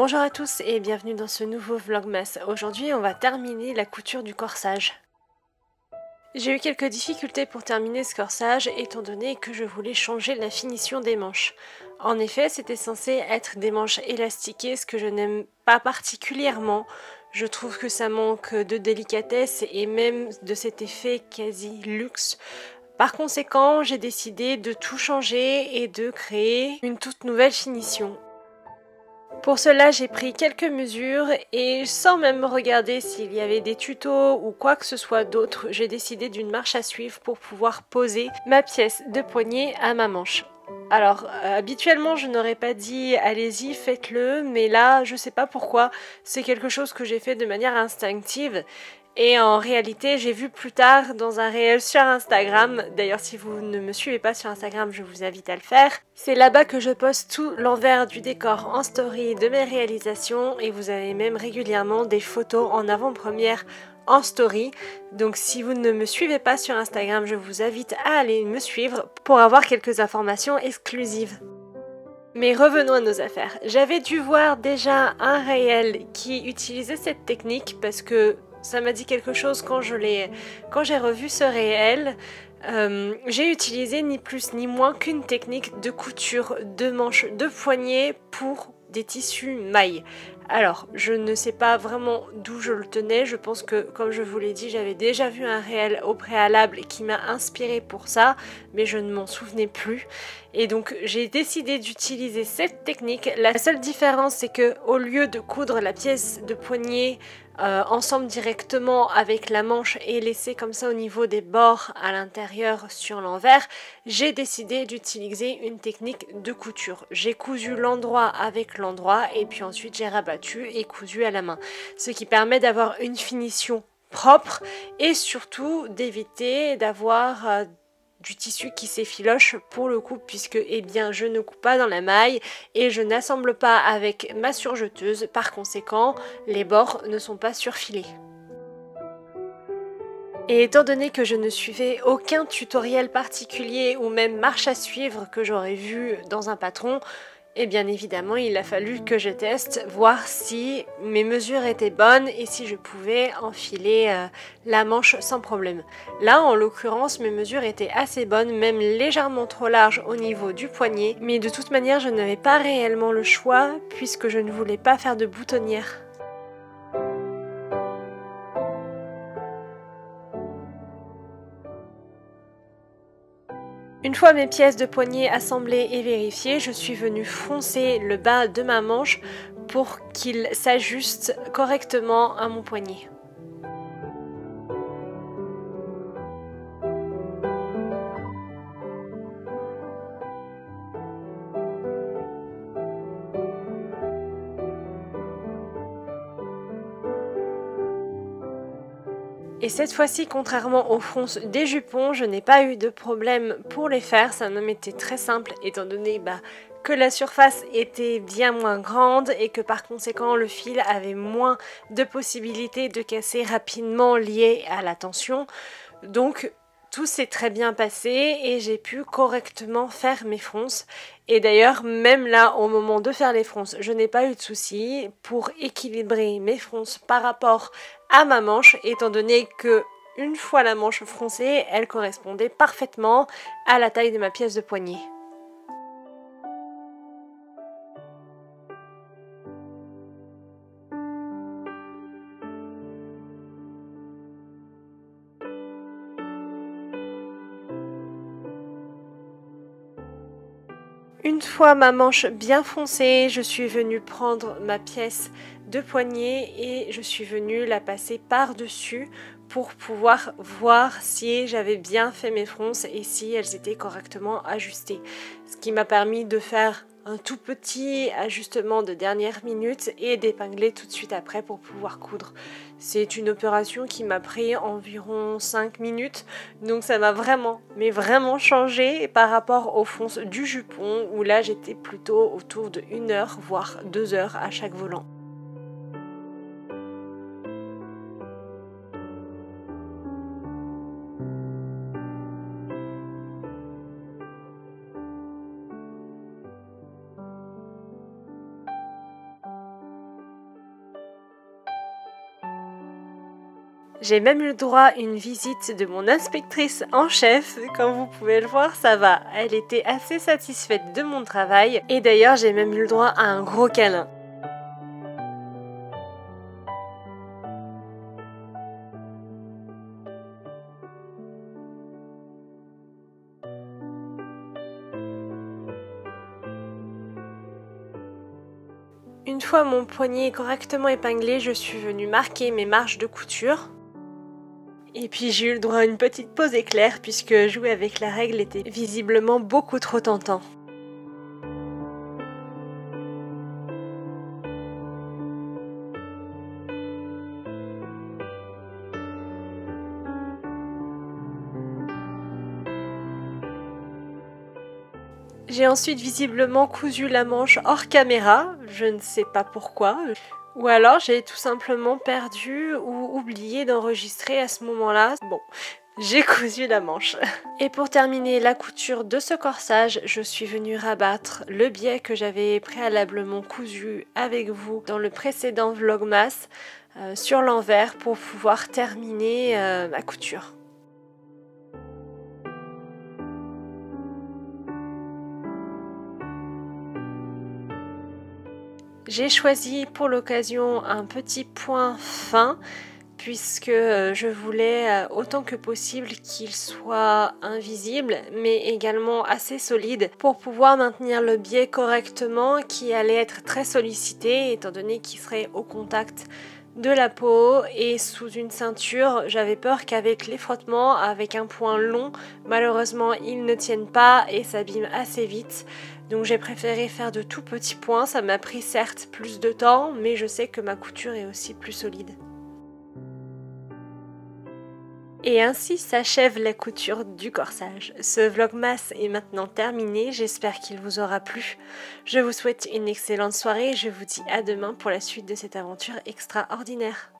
Bonjour à tous et bienvenue dans ce nouveau vlogmas. Aujourd'hui on va terminer la couture du corsage. J'ai eu quelques difficultés pour terminer ce corsage étant donné que je voulais changer la finition des manches. En effet, c'était censé être des manches élastiquées, ce que je n'aime pas particulièrement. Je trouve que ça manque de délicatesse et même de cet effet quasi luxe. Par conséquent, j'ai décidé de tout changer et de créer une toute nouvelle finition. Pour cela, j'ai pris quelques mesures et sans même regarder s'il y avait des tutos ou quoi que ce soit d'autre, j'ai décidé d'une marche à suivre pour pouvoir poser ma pièce de poignet à ma manche. Alors, habituellement, je n'aurais pas dit allez-y, faites-le, mais là, je sais pas pourquoi, c'est quelque chose que j'ai fait de manière instinctive. Et en réalité, j'ai vu plus tard dans un réel sur Instagram, d'ailleurs si vous ne me suivez pas sur Instagram, je vous invite à le faire. C'est là-bas que je poste tout l'envers du décor en story de mes réalisations et vous avez même régulièrement des photos en avant-première en story. Donc si vous ne me suivez pas sur Instagram, je vous invite à aller me suivre pour avoir quelques informations exclusives. Mais revenons à nos affaires. J'avais dû voir déjà un réel qui utilisait cette technique parce que ça m'a dit quelque chose quand j'ai revu ce réel. J'ai utilisé ni plus ni moins qu'une technique de couture de manches de poignet pour des tissus mailles. Alors, je ne sais pas vraiment d'où je le tenais, je pense que, comme je vous l'ai dit, j'avais déjà vu un réel au préalable qui m'a inspiré pour ça, mais je ne m'en souvenais plus. Et donc, j'ai décidé d'utiliser cette technique. La seule différence, c'est que au lieu de coudre la pièce de poignet ensemble directement avec la manche et laisser comme ça au niveau des bords à l'intérieur sur l'envers, j'ai décidé d'utiliser une technique de couture. J'ai cousu l'endroit avec l'endroit et puis ensuite j'ai rabattu et cousu à la main. Ce qui permet d'avoir une finition propre et surtout d'éviter d'avoir du tissu qui s'effiloche pour le coup puisque je ne coupe pas dans la maille et je n'assemble pas avec ma surjeteuse, par conséquent les bords ne sont pas surfilés. Et étant donné que je ne suivais aucun tutoriel particulier ou même marche à suivre que j'aurais vu dans un patron, et bien évidemment il a fallu que je teste, voir si mes mesures étaient bonnes et si je pouvais enfiler la manche sans problème. Là en l'occurrence mes mesures étaient assez bonnes, même légèrement trop larges au niveau du poignet, mais de toute manière je n'avais pas réellement le choix puisque je ne voulais pas faire de boutonnière. Une fois mes pièces de poignet assemblées et vérifiées, je suis venue froncer le bas de ma manche pour qu'il s'ajuste correctement à mon poignet. Et cette fois-ci, contrairement aux fronces des jupons, je n'ai pas eu de problème pour les faire, ça même été très simple étant donné que la surface était bien moins grande et que par conséquent le fil avait moins de possibilités de casser rapidement liées à la tension. Donc tout s'est très bien passé et j'ai pu correctement faire mes fronces. Et d'ailleurs, même là, au moment de faire les fronces, je n'ai pas eu de soucis pour équilibrer mes fronces par rapport à ma manche, étant donné que une fois la manche froncée, elle correspondait parfaitement à la taille de ma pièce de poignet. Une fois ma manche bien foncée, je suis venue prendre ma pièce de poignet et je suis venue la passer par-dessus pour pouvoir voir si j'avais bien fait mes fronces et si elles étaient correctement ajustées. Ce qui m'a permis de faire un tout petit ajustement de dernière minute et d'épingler tout de suite après pour pouvoir coudre. C'est une opération qui m'a pris environ 5 minutes, donc ça m'a vraiment changé par rapport aux fronces du jupon où là j'étais plutôt autour de 1 heure voire 2 heures à chaque volant. J'ai même eu le droit à une visite de mon inspectrice en chef. Comme vous pouvez le voir, ça va. Elle était assez satisfaite de mon travail. Et d'ailleurs, j'ai même eu le droit à un gros câlin. Une fois mon poignet correctement épinglé, je suis venue marquer mes marges de couture. Et puis j'ai eu le droit à une petite pause éclair puisque jouer avec la règle était visiblement beaucoup trop tentant. J'ai ensuite visiblement cousu la manche hors caméra, je ne sais pas pourquoi. Ou alors j'ai tout simplement perdu ou oublié d'enregistrer à ce moment-là. Bon, j'ai cousu la manche. Et pour terminer la couture de ce corsage, je suis venue rabattre le biais que j'avais préalablement cousu avec vous dans le précédent vlogmas sur l'envers pour pouvoir terminer ma couture. J'ai choisi pour l'occasion un petit point fin puisque je voulais autant que possible qu'il soit invisible mais également assez solide pour pouvoir maintenir le biais correctement qui allait être très sollicité étant donné qu'il serait au contact de la peau et sous une ceinture. J'avais peur qu'avec les frottements, avec un point long, malheureusement ils ne tiennent pas et s'abîment assez vite. Donc j'ai préféré faire de tout petits points. Ça m'a pris certes plus de temps, mais je sais que ma couture est aussi plus solide. Et ainsi s'achève la couture du corsage. Ce vlogmas est maintenant terminé, j'espère qu'il vous aura plu. Je vous souhaite une excellente soirée et je vous dis à demain pour la suite de cette aventure extraordinaire.